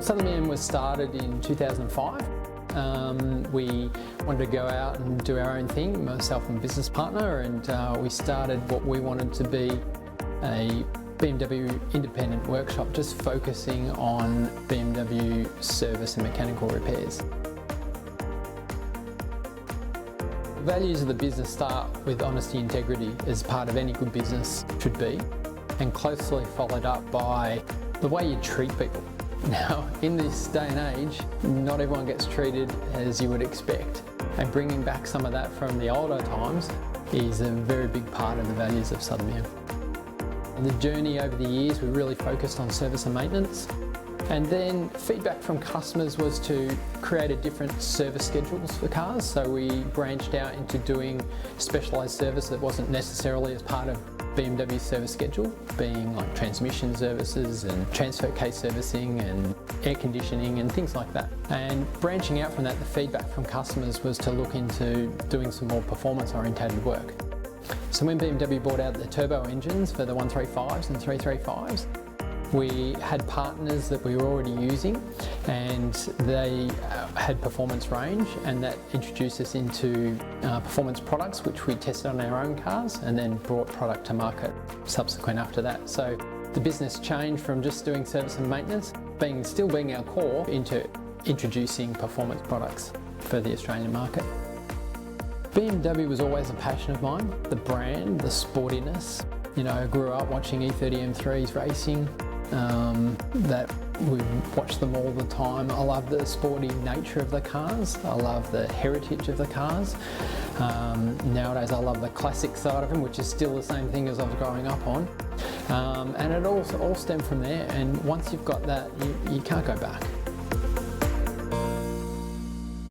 SouthernBM was started in 2005. We wanted to go out and do our own thing, myself and business partner, and we started what we wanted to be a BMW independent workshop, just focusing on BMW service and mechanical repairs. The values of the business start with honesty and integrity, as part of any good business should be, and closely followed up by the way you treat people. Now, in this day and age, not everyone gets treated as you would expect, and bringing back some of that from the older times is a very big part of the values of SouthernBM. The journey over the years, we really focused on service and maintenance, and then feedback from customers was to create a different service schedules for cars. So we branched out into doing specialised service that wasn't necessarily as part of BMW service schedule, being like transmission services and transfer case servicing and air conditioning and things like that. And branching out from that, the feedback from customers was to look into doing some more performance orientated work. So when BMW bought out the turbo engines for the 135s and 335s, we had partners that we were already using, and they had performance range, and that introduced us into performance products, which we tested on our own cars and then brought product to market subsequent after that. So the business changed from just doing service and maintenance, still being our core, into introducing performance products for the Australian market. BMW was always a passion of mine, the brand, the sportiness. You know, I grew up watching E30 M3s racing, that we watch them all the time. I love the sporty nature of the cars. I love the heritage of the cars. Nowadays I love the classic side of them, which is still the same thing as I was growing up on. And it all stemmed from there, and once you've got that, you can't go back.